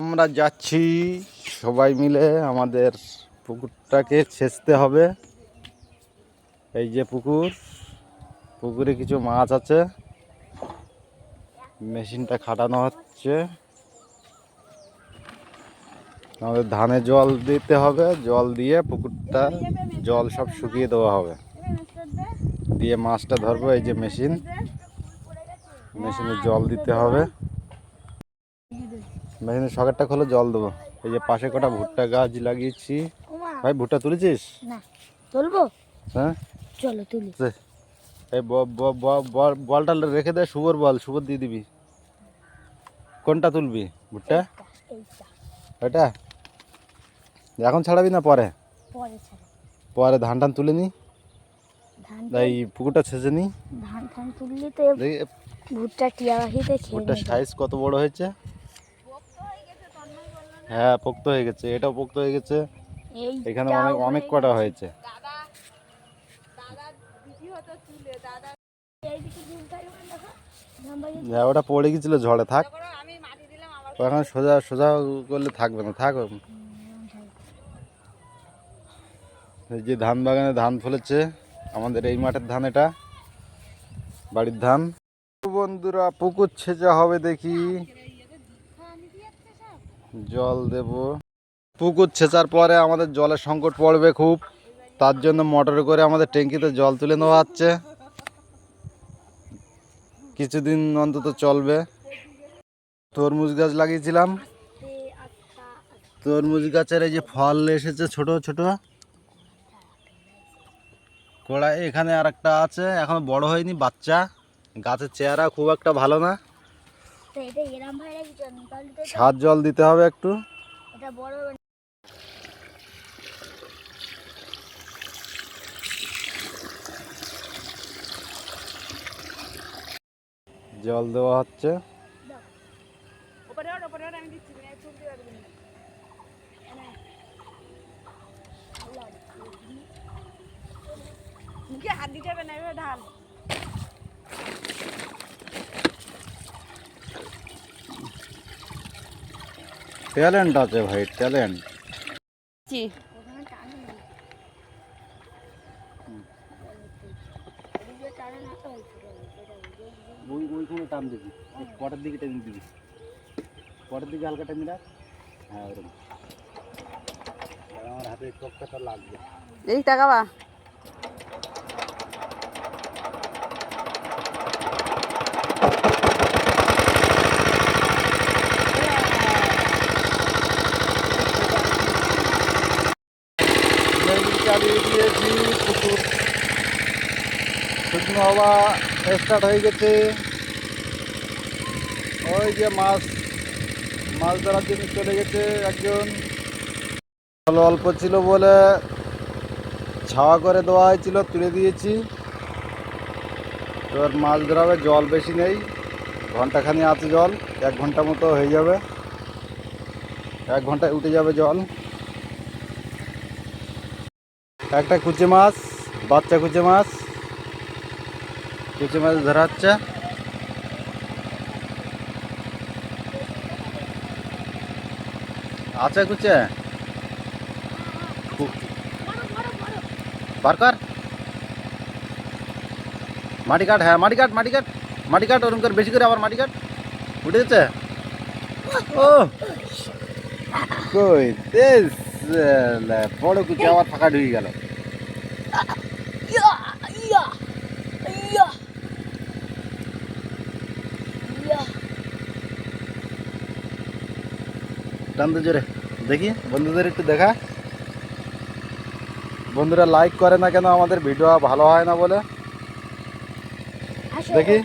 আমরা যাচ্ছি সবাই মিলে আমাদের পুকুরটাকে ছেঁচতে হবে। এই যে পুকুরে কিছু মাছ আছে, মেশিনটা খাটানো হচ্ছে। আমাদের ধানে জল দিতে হবে, জল দিয়ে পুকুরটা জল সব শুকিয়ে দেওয়া হবে, দিয়ে মাছটা ধরবো। এই যে মেশিনে জল দিতে হবে। মেশিনের সকেটটা খোলে, জল দেবো। এই যে পাশে কটা ভুট্টা গাছ লাগিয়েছি। ভাই ভুট্টা তুলেছিস? না তুলবো। হ্যাঁ চলো তুলি। এই বলটা রেখে দে, শুভর বল, শুভর দিয়ে দিবি। কোনটা তুলবি ভুট্টা? এটা এখন ছাড়াবি না পরে? পরে ধান টান তুলে নি, এই পুকুরটা ছেঁচে নি। ধান টান তুললে তো ভুট্টা টিয়াবাহিতে ভুট্টার সাইজ কত বড় হয়েছে? হ্যাঁ পোক্ত হয়ে গেছে, এটাও পোক্ত হয়ে গেছে। এখানে অনেক কটা হয়েছে। হ্যাঁ ওটা পড়ে গেছিল ঝড়ে, থাক এখন সোজা সোজা করলে থাকবে না, থাক। এই যে ধান বাগানে ধান ফলেছে, আমাদের এই মাঠের ধান, এটা বাড়ির ধান। বন্ধুরা পুকুর ছেঁচা হবে, দেখি জল দেব। পুকুর ছেঁচার পরে আমাদের জলের সংকট পড়বে খুব, তার জন্য মোটরে করে আমাদের ট্যাঙ্কিতে জল তুলে নেওয়া হচ্ছে। কিছুদিন অন্তত চলবে। তরমুজ গাছ লাগিয়েছিলাম, তরমুজ গাছের এই যে ফল এসেছে ছোট ছোট কোড়া। এখানে আর একটা আছে, এখন বড় হয়নি, বাচ্চা। গাছের চেহারা খুব একটা ভালো না, সার জল দিতে হবে একটু। জল দেওয়া হচ্ছে। হাত দিতে হবে না, ঢাল। ট্যালেন্ট আছে ভাই, ট্যালেন্ট। ওইখানে টান দিবি, পরের দিকে টেনে দিবি, পরের দিকে হালকা টেনে রাখ। হ্যাঁ ওরকম। আমার হাতে চোখটা লাগবে, এই টাকাবা। চালিয়ে দিয়েছি, পুকুর শুকনো হওয়া স্টার্ট হয়ে গেছে। ওই যে মাছ ধরার জন্য চলে গেছে একজন। জল অল্প ছিল বলে ছাওয়া করে দেওয়া হয়েছিল, তুলে দিয়েছি। এবার মাছ ধরাবে, জল বেশি নেই, ঘন্টাখানি আছে জল, 1 ঘন্টা মতো হয়ে যাবে, 1 ঘন্টায় উঠে যাবে জল। একটা কুচে মাছ, বাচ্চা কুচে মাছ ধরা হচ্ছে। আছে কুচে, বার কর, মাটি কাট। হ্যাঁ মাটি কাট ওরকম করে, বেশি করে আবার মাটি কাট। উঠে গেছে। ও কই তেজ বড় কুচে আবার ফাঁকা ঢুকে গেল। টানতে জোরে দেখি, বন্ধুদের একটু দেখা। বন্ধুরা লাইক করে না কেন আমাদের ভিডিও? ভালো হয় না বলে। দেখি,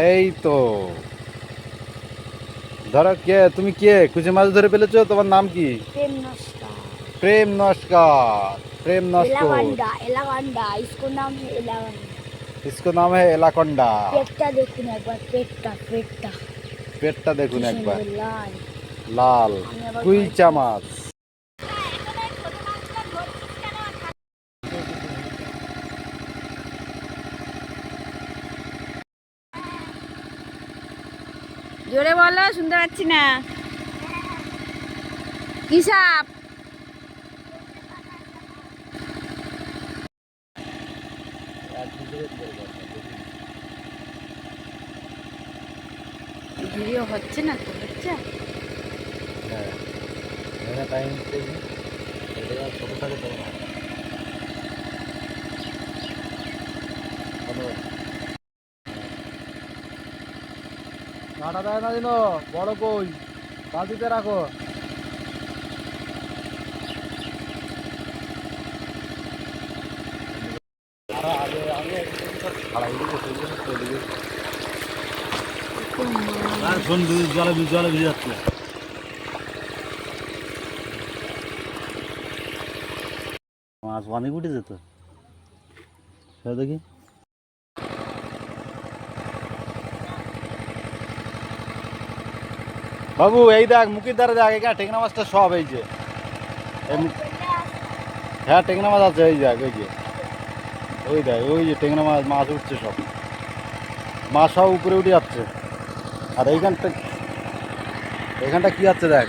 এই তো ধরো। কে তুমি? কে কুচি মাছ ধরে ফেলেছো? তোমার নাম কি? प्रेम नमस्कार। प्रेम नमस्कार। इसको नाम है एलाकोंडा। पेटটা দেখুন একবার, पेटটা দেখুন একবার, লাল কুইচা মাছ। জোরে বলো, শুনতে পাচ্ছি না। কি সাপ? ভিডিও হচ্ছে না তো? হচ্ছে। হ্যাঁ টাইম এটা ছোট থাকে তখন কাটা দেয় না দিন বড় কই বালতিতে রাখো। জলে জলে ভিজে যাচ্ছে। মাছ অনেক উঠে যেত দেখি। বাবু এই দেখ মুখের ধারে দেখ এখানে টেকনা মাছটা সব এই যে হ্যাঁ টেকনা মাছ আছে এই দেখ ওই দেখ ওই যে টেকনা মাছ মাছ উঠছে সব মাছ সব উপরে উঠে যাচ্ছে। আর এখানটা কি আছে দেখ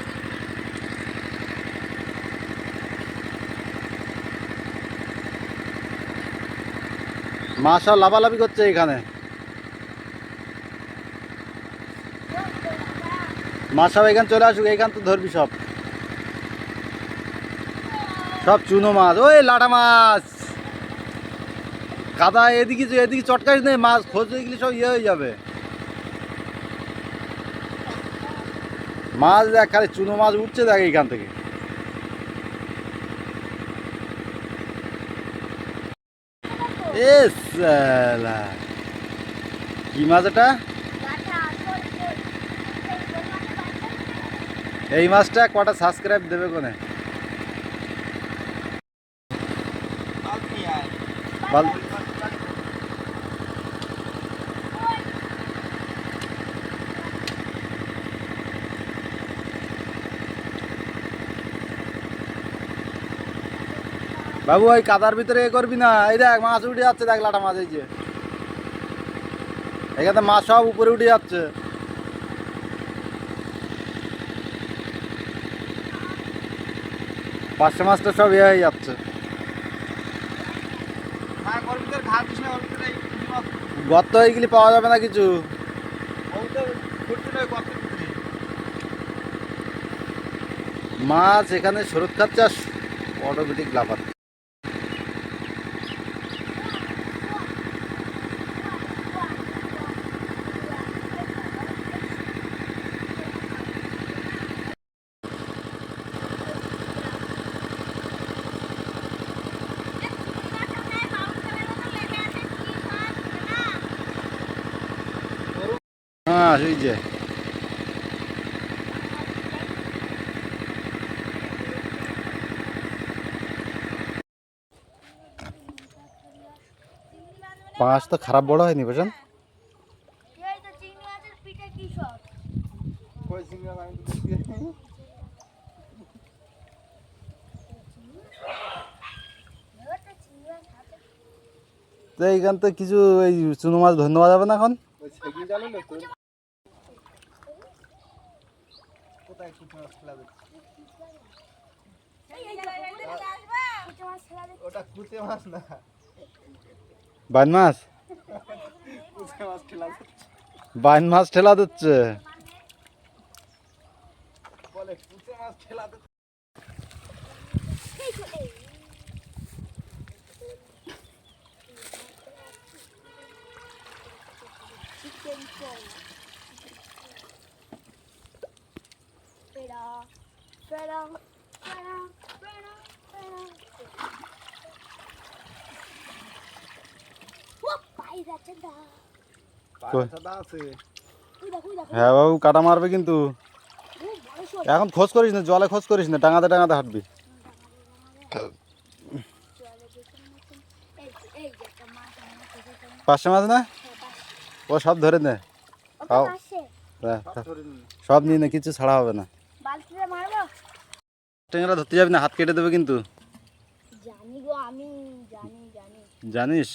মাছ সব লাফালাফি করছে এখানে। মাছ সব এখানে চলে আসুক এইখান তো ধরবি সব সব চুনো মাছ ওই লাটা মাছ কাদা এদিকে চটকাইস নেই মাছ খোঁজ হয়ে গেলে সব ইয়ে হয়ে যাবে। মাছ দেখ খালি চুনো মাছ উঠছে দেখ এইখান থেকে। এ শালা কি মাছ এটা? এই মাছটা কটা সাবস্ক্রাইব দেবে কোনে? বাবু ওই কাদার ভিতরে এ করবি না। এই দেখ মাছ উঠে যাচ্ছে দেখ লাটা মাছ এই যে এখানে মাছ সব উপরে উঠে যাচ্ছে। পাঁচশো মাছটা সব ইয়ে হয়ে যাচ্ছে। গর্ত হয়ে গেলে পাওয়া যাবে না কিছু। মাছ এখানে শরৎ খাচ্ছে আর অটোমেটিক লাফাচ্ছে। হ্যাঁ সেই যে পাঁচ তো খারাপ বড় হয়নি বুঝলেন। তো এইখান তো কিছু এই চুনো মাছ ধন্যবাদ যাবে না এখন। বাইন মাছ বাইন মাছ ঠেলা দিচ্ছে। হ্যাঁ বাবু কাটা মারবে কিন্তু এখন খোঁজ করিস না জলে খোঁজ করিস না টাঙাতে টাঙাতে হাঁটবি। পাঁচশো মাছ না ও সব ধরে নে খাও সব নিয়ে নে কিছু ছাড়া হবে না। ট্যাংরা ধরতে যাবি না হাত কেটে দেবে কিন্তু। জানিস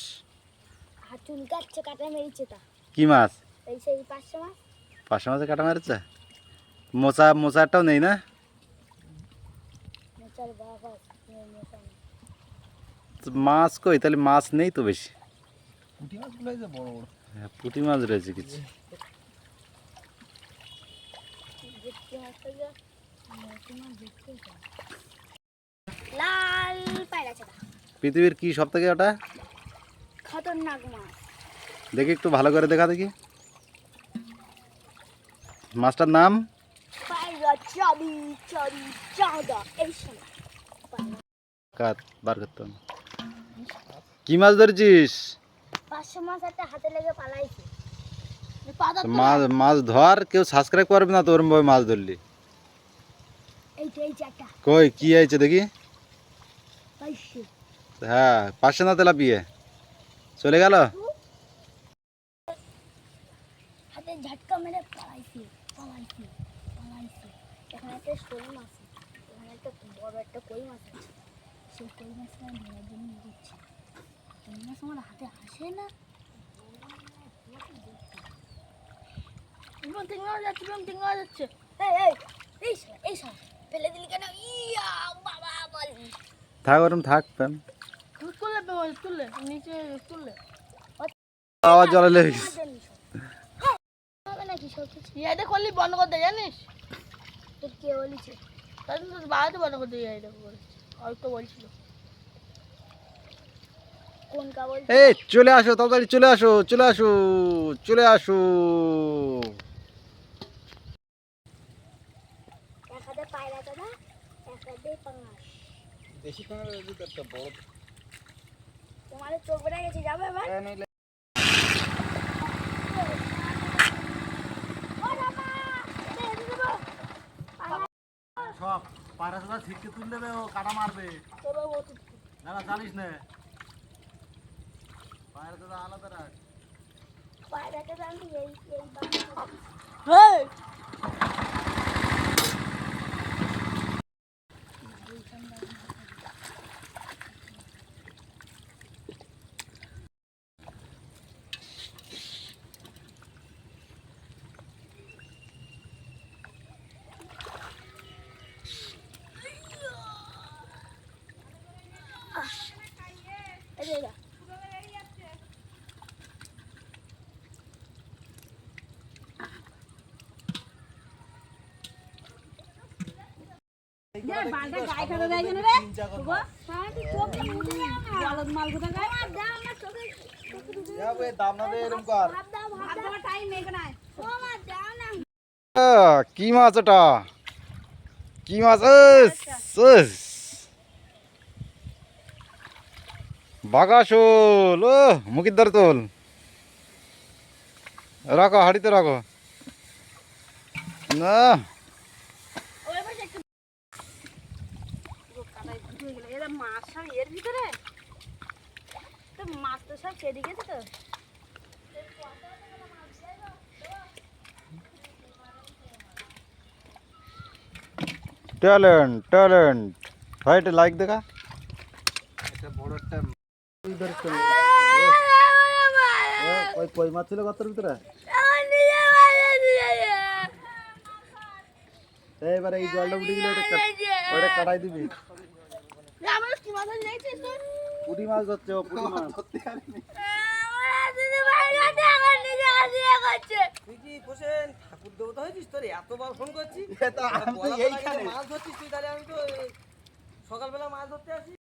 কি মাছ? পাশে মাঝে কাটা মারছে, মোচারটাও নেই না? মোচার বাবা মোচা নেই। তো মাছ কই, তাহলে মাছ নেই তো বেশি। পুঁটি মাছগুলো এই যে বড় বড়। হ্যাঁ, পুঁটি মাছ রয়েছে কিছু। দেখতে মাছটা যে মোচা মাছ দেখতে চাই। লাল পায়রা চাদা পৃথিবীর কি সব থেকে ওটা খতরনাক মাছ। দেখি একটু ভালো করে দেখা দেখি মাছটার নাম। পায়রা চাবি চাবি চাঁদা এই সময় কাত বার করতে হবে। কি মাছ ধরেছিস? 500 মাছ একটা হাতে লেগে পালাইছে। তো মাছ ধর, কেউ সাবস্ক্রাইব করবে না তো ওরম ভাবে মাছ ধরলি। এই চারটা কই কি হয়েছে দেখি। 500 হ্যাঁ, 500 না তেলাপিয়া চলে গেল। হাতে ঝটকা মেরে পালাইছে। এখানে একটা শোল মাছ আছে, এখানে একটা বড় একটা কই মাছ আছে। সেই কই মাছটা আমি ধরার জন্য দিচ্ছি। কই মাছ আমার হাতে আসে না। টিঙ্গা যাচ্ছে। এই শালা, ফেলে দিলি কেন? ইয়া বাবা বল। থাক ওরম থাক ফ্যান। তুললে নিচে তুললে আওয়াজ জ্বালালে হবে নাকি সব কিছু? এটা করলি বন্ধ করতে জানিস? তোর কে বলেছে? তাহলে তো বাড়াতে বন্ধ করতে এটা বলেছে, হয়তো বলছিল। কোন কা বলছে? এই চলে আসো তাড়াতাড়ি, চলে আসো চলে আসো চলে আসো। এক হাতে পায়রা চাদা, এক হাতে পাঙাশ। দেশি কাঁকড়া যদি একটা বড়। তোমার চোখ বেড়ে গেছে, যাবে এবার? ও বাবা, এটা এনে দেবো। সব পায়রা সাদা ছিটকে তুলে দেবে, ও কাটা মারবে। চলো ওষুধ। না না জানিস না, পায়রা সাদা আলাদা রাখ। পায়রাটা জানবি এই হেই এই যে বালটা গায়ে খাবে গায়ে কেন রে? গো সারাটি চোখে মুছে দাও না, বলদ মাল কোথা গায়ে? আমার দাও না চোখে। যাবে দাম না দে এরকম কর। ভাব দাও, ভাব ভাত দাও। দেওয়ার টাইম নেই কেন? ও আমার দাও না। কি মাছ ওটা? কি মাছ? বাগাসোল। ও মুখির ধরে তোল, রাখো হাড়িতে রাখো না। ওই পাশে একটু কাটাই ঢুকে গেল। এরা মাছ সব এর ভিতরে, তো মাছ তো সব কেটে গেছে তো। ট্যালেন্ট ট্যালেন্ট ভাই, এটা লাইক দেখা। একটা বড় একটা ওই কই মাছ ছিল গর্তের ভিতরে। এইবারে এই জলটা উঠে গেলে ওটা কাটাই দিবি। আমার কি মাছ যাইছিস তুই? পুঁটি মাছ ধরছে, ও পুঁটি মাছ ধরতে তুই কি কোশেন ঠাকুর দেবতা হয়েছিস? তোর এতবার ফোন করছি এইখানে মাছ ধরছিস তুই, তাহলে আমি তো সকালবেলা মাছ ধরতে আসি।